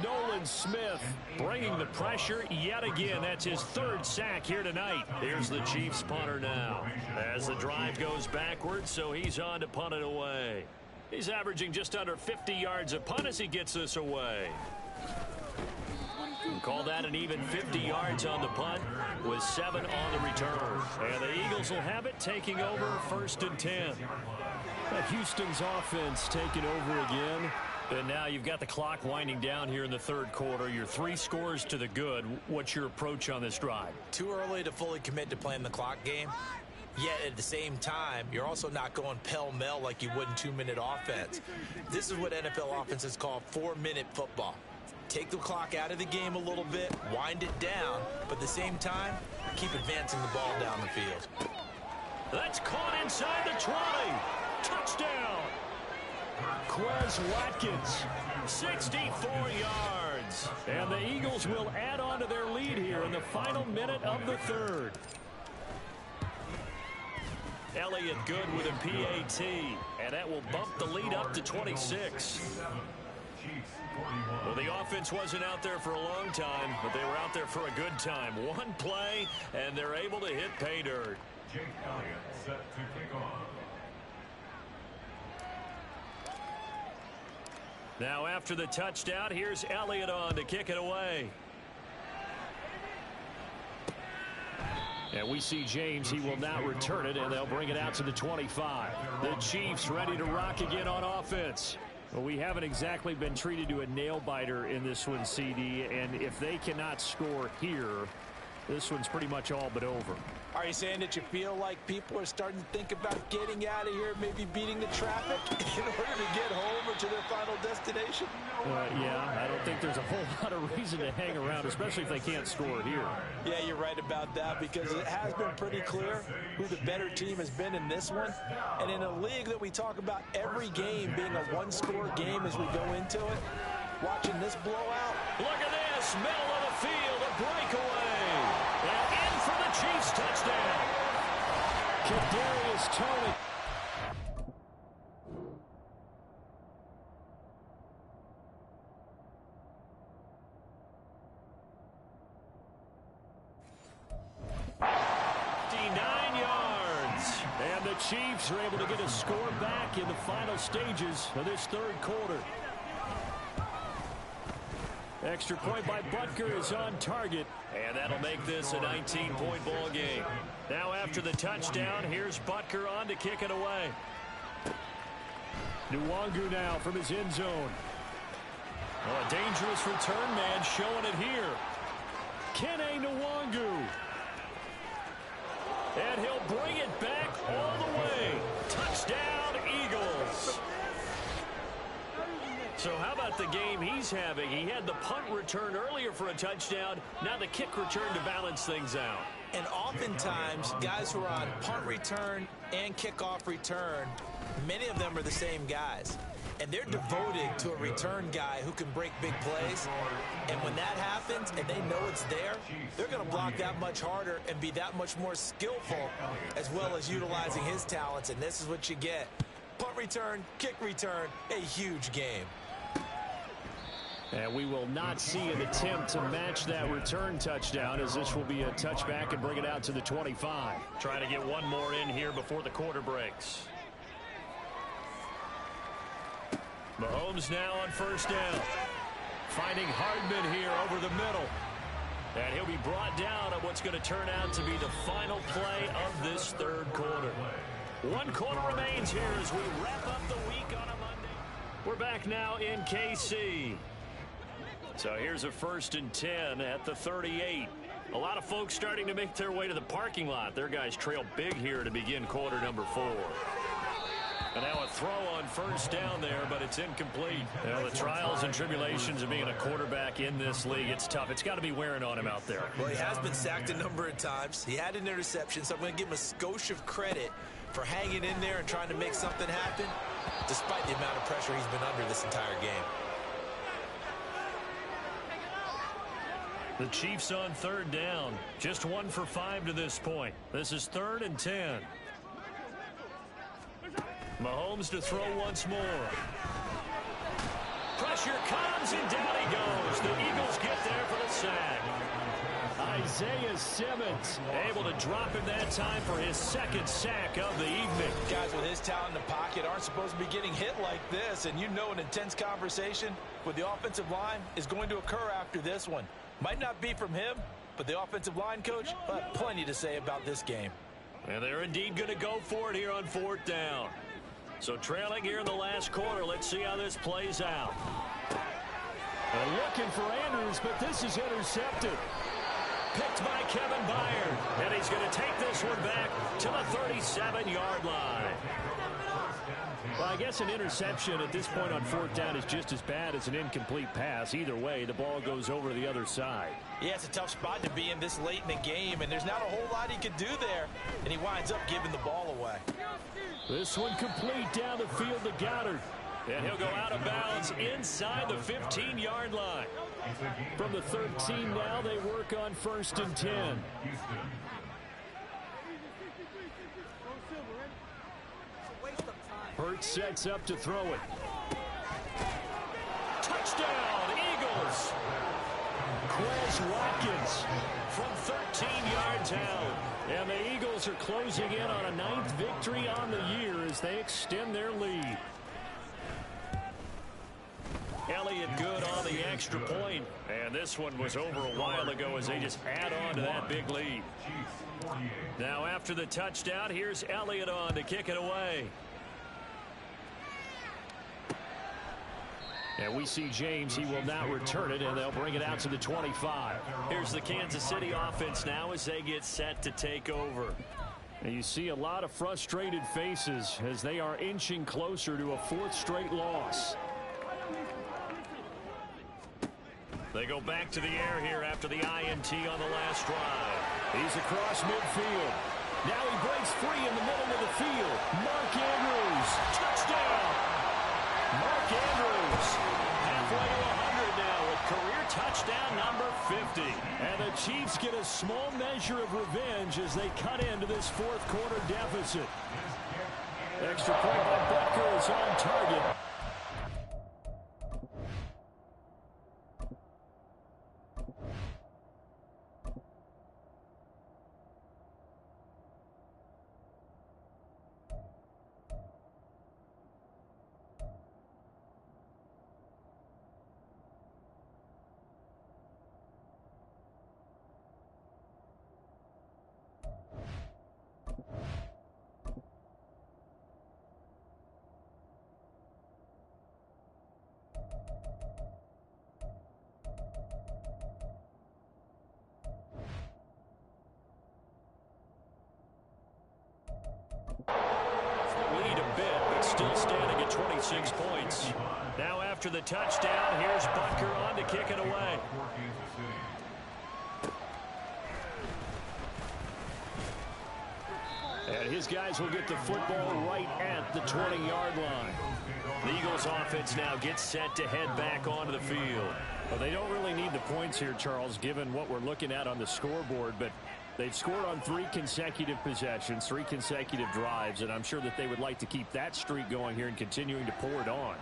Nolan Smith bringing the pressure yet again. That's his third sack here tonight. Here's the Chiefs punter now. As the drive goes backwards, so he's on to punt it away. He's averaging just under 50 yards a punt as he gets this away. Call that an even 50 yards on the punt with 7 on the return. And the Eagles will have it taking over 1st and 10. Houston's offense taking over again. And now you've got the clock winding down here in the third quarter. You're 3 scores to the good. What's your approach on this drive? Too early to fully commit to playing the clock game. Yet at the same time, you're also not going pell-mell like you would in 2-minute offense. This is what NFL offenses call 4-minute football. Take the clock out of the game a little bit, wind it down, but at the same time, keep advancing the ball down the field. That's caught inside the 20. Touchdown. Quez Watkins, 64 yards. And the Eagles will add on to their lead here in the final minute of the third. Elliott good with a PAT, and that will bump the lead up to 26. Well, the offense wasn't out there for a long time, but they were out there for a good time. One play, and they're able to hit pay dirt. Jake Elliott set to kick off. Now after the touchdown, here's Elliott on to kick it away. And we see James. He will not return it, and they'll bring it out to the 25. The Chiefs ready to rock again on offense. Well, we haven't exactly been treated to a nail-biter in this one, CD, and if they cannot score here, this one's pretty much all but over. Are you saying that you feel like people are starting to think about getting out of here, maybe beating the traffic in order to get home or to their final destination? Yeah, I don't think there's a whole lot of reason to hang around, especially if they can't score here. Yeah, you're right about that because it has been pretty clear who the better team has been in this one. And in a league that we talk about every game being a one-score game as we go into it, watching this blowout. Look at this, middle of the field, a breakaway. And in for the Chiefs touchdown. Kadarius Toney. And the Chiefs are able to get a score back in the final stages of this third quarter. Extra point by Butker is on target, and that'll make this a 19-point ball game. Now after the touchdown, here's Butker on to kick it away. Nwangu now from his end zone. Oh, a dangerous return man showing it here. Kene Nwangu. And he'll bring it back all the way. Touchdown, Eagles. So how about the game he's having? He had the punt return earlier for a touchdown. Now the kick return to balance things out. And oftentimes, guys who are on punt return and kickoff return, many of them are the same guys. And they're devoted to a return guy who can break big plays. And when that happens and they know it's there, they're going to block that much harder and be that much more skillful as well as utilizing his talents. And this is what you get. Punt return, kick return, a huge game. And we will not see an attempt to match that return touchdown as this will be a touchback and bring it out to the 25. Trying to get one more in here before the quarter breaks. Mahomes now on first down. Finding Hardman here over the middle. And he'll be brought down at what's going to turn out to be the final play of this third quarter. One quarter remains here as we wrap up the week on a Monday. We're back now in KC. So here's a 1st and 10 at the 38. A lot of folks starting to make their way to the parking lot. Their guys trail big here to begin quarter number 4. And now a throw on 1st down there, but it's incomplete. The trials and tribulations of being a quarterback in this league, it's tough. It's got to be wearing on him out there. Well, he has been sacked a number of times. He had an interception, so I'm going to give him a skosh of credit for hanging in there and trying to make something happen, despite the amount of pressure he's been under this entire game. The Chiefs on 3rd down. Just 1 for 5 to this point. This is 3rd and 10. Mahomes to throw once more. Pressure comes, and down he goes. The Eagles get there for the sack. Isaiah Simmons able to drop him that time for his 2nd sack of the evening. Guys with his talent in the pocket aren't supposed to be getting hit like this, and you know an intense conversation with the offensive line is going to occur after this one. Might not be from him, but the offensive line coach will have plenty to say about this game. And they're indeed going to go for it here on 4th down. So trailing here in the last quarter, let's see how this plays out. They're looking for Andrews, but this is intercepted. Picked by Kevin Byard. And he's going to take this one back to the 37-yard line. Well, I guess an interception at this point on 4th down is just as bad as an incomplete pass. Either way, the ball goes over to the other side. Yeah, it's a tough spot to be in this late in the game, and there's not a whole lot he could do there, and he winds up giving the ball away. This one complete down the field to Goddard. And he'll go out of bounds inside the 15-yard line. From the 13 now, they work on 1st and 10. Hurts sets up to throw it. Touchdown, Eagles! Quez Watkins from 13 yards out. And the Eagles are closing in on a 9th victory on the year as they extend their lead. Elliott good on the extra point. And this one was over a while ago as they just add on to that big lead. Now after the touchdown, here's Elliott on to kick it away. And we see James. He will not return it, and they'll bring it out to the 25. Here's the Kansas City offense now as they get set to take over. And you see a lot of frustrated faces as they are inching closer to a 4th straight loss. They go back to the air here after the INT on the last drive. He's across midfield. Now he breaks free in the middle of the field. Mark Andrews, touchdown! Mark Andrews, halfway to 100 now with career touchdown number 50. And the Chiefs get a small measure of revenge as they cut into this 4th quarter deficit. Extra point by Butker is on target. Lead a bit, but still standing at 26 points. Now after the touchdown, here's Butker on to kick it away. And his guys will get the football right at the 20-yard line. The Eagles offense now gets set to head back onto the field. Well, they don't really need the points here, Charles, given what we're looking at on the scoreboard, but they've scored on 3 consecutive possessions, 3 consecutive drives, and I'm sure that they would like to keep that streak going here and continuing to pour it on.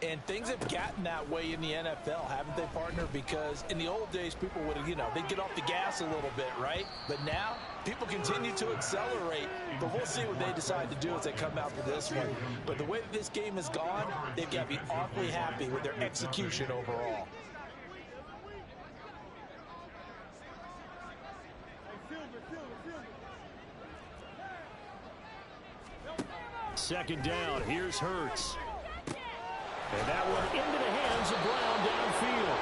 And things have gotten that way in the NFL, haven't they, partner? Because in the old days, people would, they'd get off the gas a little bit, right? But now, people continue to accelerate. But we'll see what they decide to do as they come out for this one. But the way that this game has gone, they've got to be awfully happy with their execution overall. Second down, here's Hurts. And that one into the hands of Brown downfield.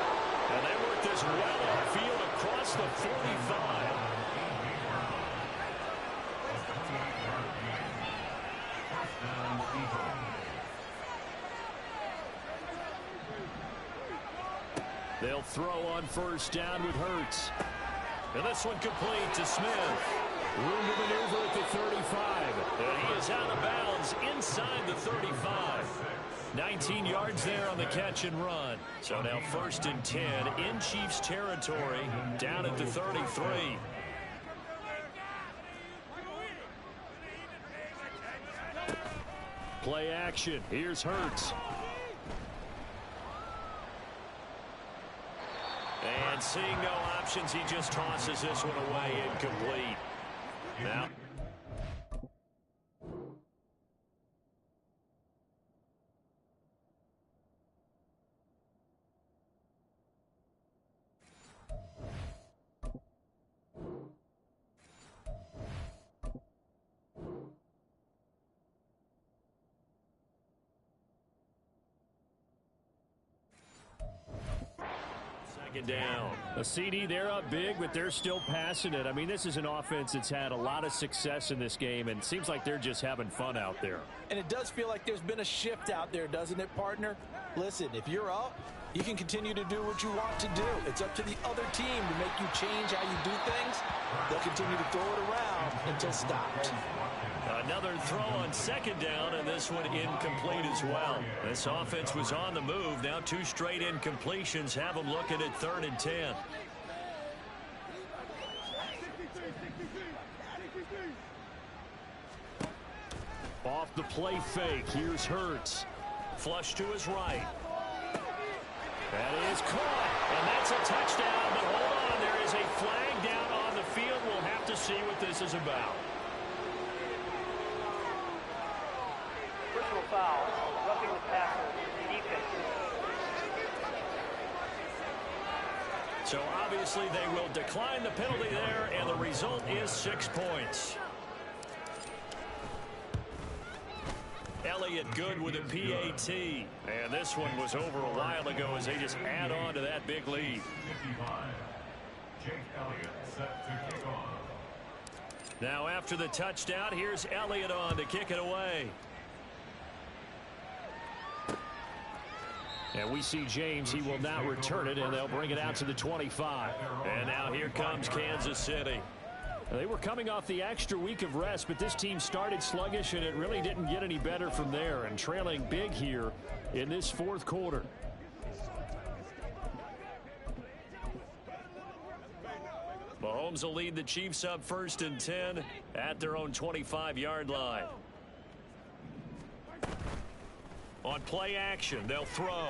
And they work this well upfield across the 45. They'll throw on first down with Hurts. And this one complete to Smith. Room to maneuver at the 35. And he is out of bounds inside the 35. 19 yards there on the catch and run. So now 1st and 10 in Chiefs territory, down at the 33. Play action. Here's Hurts. And seeing no options, he just tosses this one away incomplete. Now, down. A CD, they're up big, but they're still passing it. I mean, this is an offense that's had a lot of success in this game, and it seems like they're just having fun out there. And it does feel like there's been a shift out there, doesn't it, partner? Listen, if you're up, you can continue to do what you want to do. It's up to the other team to make you change how you do things. They'll continue to throw it around until stopped. Another throw on 2nd down, and this one incomplete as well. This offense was on the move. Now 2 straight incompletions have them looking at 3rd and 10. Off the play fake, here's Hurts. Flush to his right. That is caught, and that's a touchdown. But hold on, there is a flag down on the field. We'll have to see what this is about. Personal foul, roughing the passer, defense. So obviously they will decline the penalty there, and the result is 6 points. Elliott good with a PAT. And this one was over a while ago as they just add on to that big lead. Jake Elliott set to kick off. Now after the touchdown, here's Elliott on to kick it away. And we see James. He will not return it, and they'll bring it out to the 25. And now here comes Kansas City. They were coming off the extra week of rest, but this team started sluggish, and it really didn't get any better from there, and trailing big here in this 4th quarter. Mahomes will lead the Chiefs up 1st and 10 at their own 25-yard line. On play action, they'll throw.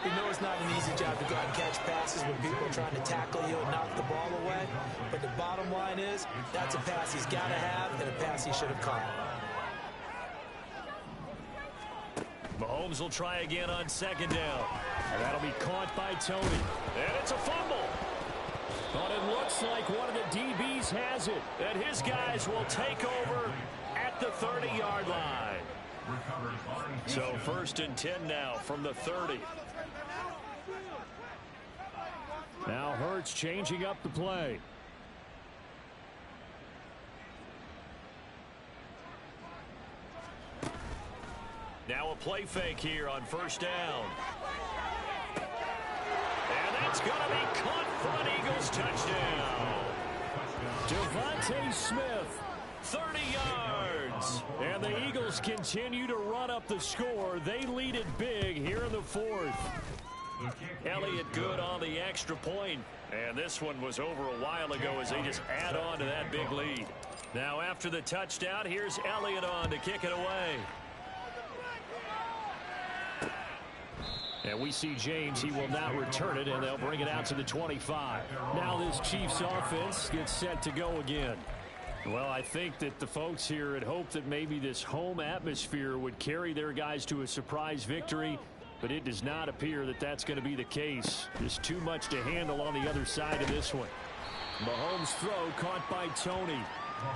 You know it's not an easy job to go out and catch passes when people are trying to tackle you and knock the ball away. But the bottom line is, that's a pass he's got to have and a pass he should have caught. Mahomes will try again on 2nd down. And that'll be caught by Tony. And it's a fumble. But it looks like one of the DBs has it. And his guys will take over at the 30-yard line. So 1st and 10 now from the 30. Now Hurts changing up the play. Now a play fake here on 1st down. And that's going to be caught for an Eagles touchdown. Devontae Smith, 30 yards. And the Eagles continue to run up the score. They lead it big here in the 4th. Elliott good on the extra point. And this one was over a while ago as they just add on to that big lead. Now after the touchdown, here's Elliott on to kick it away. And we see James. He will not return it, and they'll bring it out to the 25. Now this Chiefs offense gets set to go again. Well, I think that the folks here had hoped that maybe this home atmosphere would carry their guys to a surprise victory, but it does not appear that that's going to be the case. Just too much to handle on the other side of this one. Mahomes' throw caught by Tony.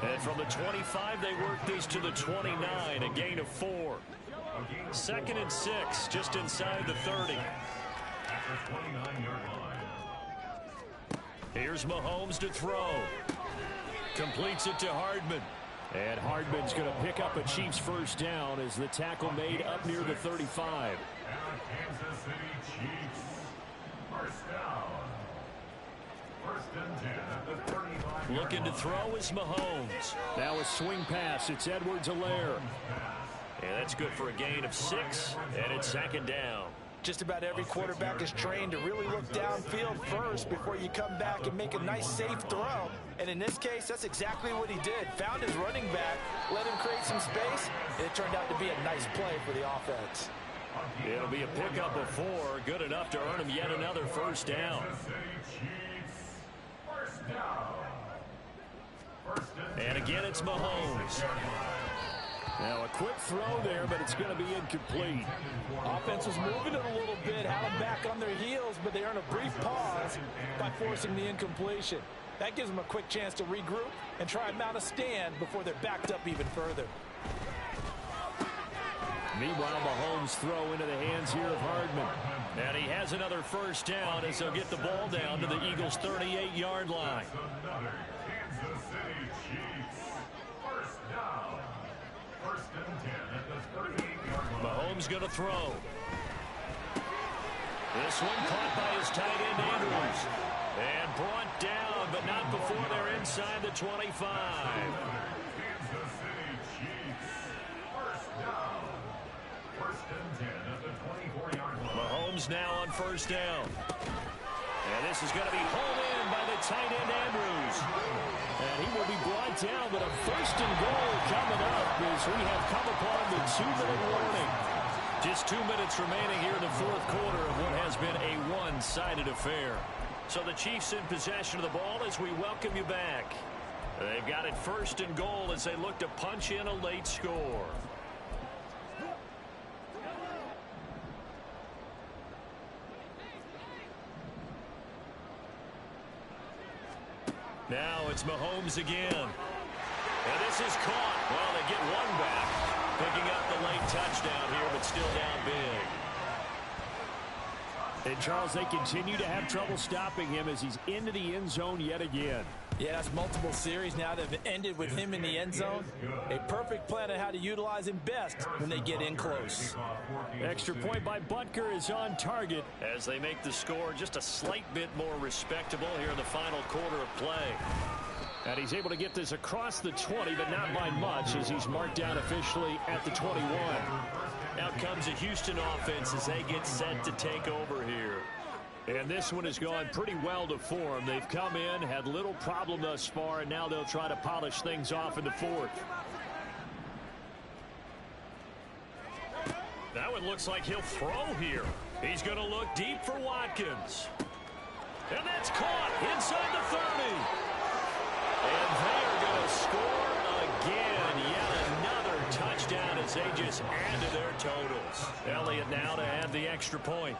And from the 25, they work this to the 29, a gain of 4. 2nd and 6, just inside the 30. the 29-yard line. Here's Mahomes to throw. Completes it to Hardman. And Hardman's going to pick up a Chiefs first down as the tackle made up near the 35. And Kansas City Chiefs. First down. First and 10 at the 35. Looking to throw is Mahomes. Now a swing pass. It's Edwards-Helaire. And that's good for a gain of 6. And it's second down. Just about every quarterback is trained to really look downfield first before you come back and make a nice, safe throw. And in this case, that's exactly what he did. Found his running back, let him create some space, and it turned out to be a nice play for the offense. It'll be a pickup of 4, good enough to earn him yet another first down. And again, it's Mahomes. Now a quick throw there, but it's going to be incomplete. Offense was moving it a little bit, had them back on their heels, but they earn a brief pause by forcing the incompletion. That gives them a quick chance to regroup and try and mount a stand before they're backed up even further. Meanwhile, Mahomes throw into the hands here of Hardman. And he has another first down as they'll get the ball down to the Eagles' 38-yard line. Another Kansas City Chiefs. First down. First and 10 at the 38-yard line. Mahomes going to throw. This one caught by his tight end Andrews. And brought down, but not before they're inside the 25. Kansas City Chiefs. First down. First and 10 at the 24-yard line. Mahomes now on first down. And this is going to be hauled in by the tight end Andrews. And he will be brought down, but a first and goal coming up as we have come upon the 2-minute warning. Just 2 minutes remaining here in the fourth quarter of what has been a one-sided affair. So the Chiefs in possession of the ball as we welcome you back. They've got it first and goal as they look to punch in a late score. Now it's Mahomes again. And this is caught. Well, they get one back. Picking up the late touchdown here, but still down big. And, Charles, they continue to have trouble stopping him as he's into the end zone yet again. Yeah, that's multiple series now that have ended with him in the end zone. A perfect plan on how to utilize him best when they get in close. Extra point by Butker is on target as they make the score just a slight bit more respectable here in the final quarter of play. And he's able to get this across the 20, but not by much as he's marked down officially at the 21. Out comes a Houston offense as they get set to take over here. And this one has gone pretty well to form. They've come in, had little problem thus far, and now they'll try to polish things off in the fourth. That one looks like he'll throw here. He's going to look deep for Watkins. And that's caught inside the 30. And they are going to score again. Yet another touchdown as they just add to their totals. Elliott now to add the extra point.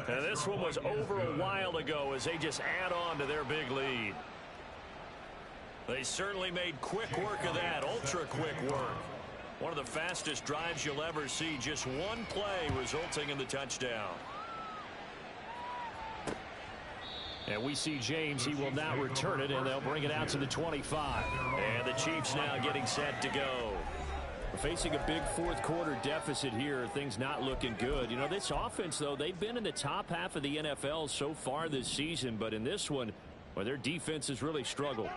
And this one was over a while ago as they just add on to their big lead. They certainly made quick work of that, ultra quick work. One of the fastest drives you'll ever see, just one play resulting in the touchdown. And we see James, he will now return it, and they'll bring it out to the 25. And the Chiefs now getting set to go. Facing a big fourth quarter deficit here, things not looking good. You know, this offense, though, they've been in the top half of the NFL so far this season, but in this one, well, their defense has really struggled.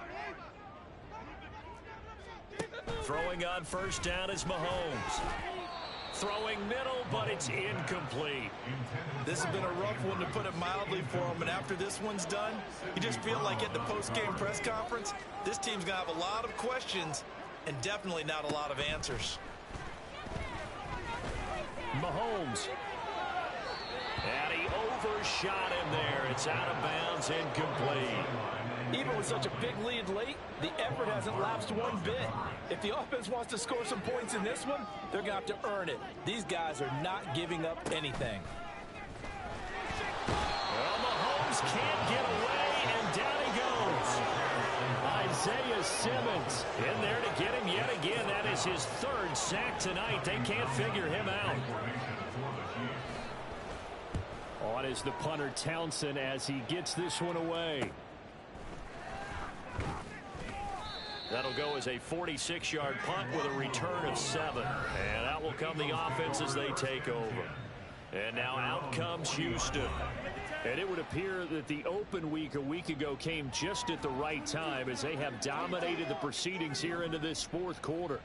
Throwing on first down is Mahomes. Throwing middle, but it's incomplete. This has been a rough one, to put it mildly, for him. And after this one's done, you just feel like at the post-game press conference, this team's going to have a lot of questions and definitely not a lot of answers. Mahomes. And he overshot him there. It's out of bounds, incomplete. Even with such a big lead late, the effort hasn't lapsed one bit. If the offense wants to score some points in this one, they're going to have to earn it. These guys are not giving up anything. Well, Mahomes can't get away, and down he goes. Isaiah Simmons in there to get him yet again. That is is his third sack tonight. They can't figure him out. On is the punter Townsend as he gets this one away. That'll go as a 46-yard punt with a return of 7. And out will come the offense as they take over. And now out comes Houston. And it would appear that the open week a week ago came just at the right time as they have dominated the proceedings here into this fourth quarter.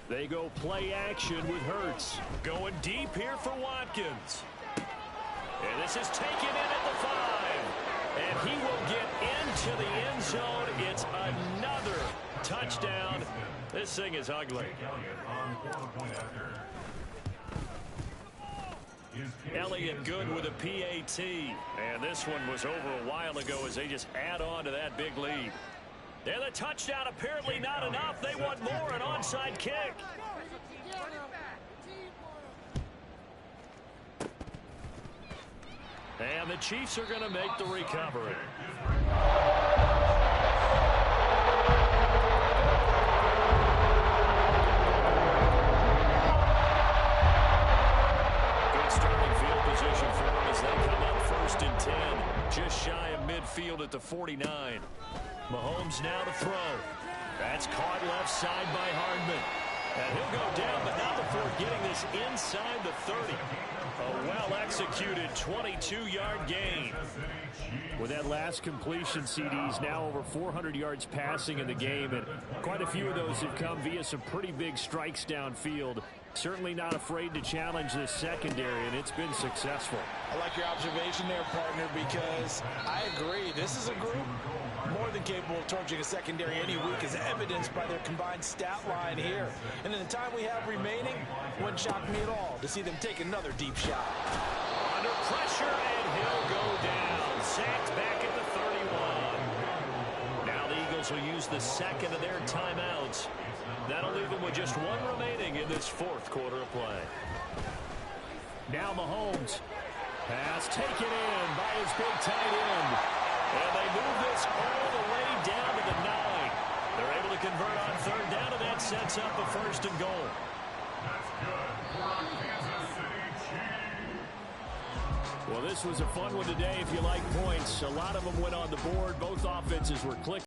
They go play action with Hurts. Going deep here for Watkins. And this is taken in at the 5. And he will get into the end zone. It's another touchdown. This thing is ugly. Elliott good with a PAT. And this one was over a while ago as they just add on to that big lead. And the touchdown apparently not enough. They want more, an onside kick. And the Chiefs are going to make the recovery. Good starting field position for them as they come up 1st and 10. Just shy of midfield at the 49. Mahomes now to throw. That's caught left side by Hardman. And he'll go down, but not before getting this inside the 30. A well-executed 22-yard gain. With that last completion, CD's now over 400 yards passing in the game, and quite a few of those have come via some pretty big strikes downfield. Certainly not afraid to challenge this secondary, and it's been successful. I like your observation there, partner, because I agree. This is a group more than capable of torching a secondary any week, as evidenced by their combined stat line here. And in the time we have remaining, wouldn't shock me at all to see them take another deep shot. Under pressure, and he'll go down. Sacked back at the 31. Now the Eagles will use the second of their timeouts. That'll leave them with just one remaining in this fourth quarter of play. Now Mahomes. Pass taken in by his big tight end. And they move this all the way down to the 9. They're able to convert on 3rd down, and that sets up a 1st and goal. That's good for Kansas City Chiefs. Well, this was a fun one today if you like points. A lot of them went on the board. Both offenses were clicking.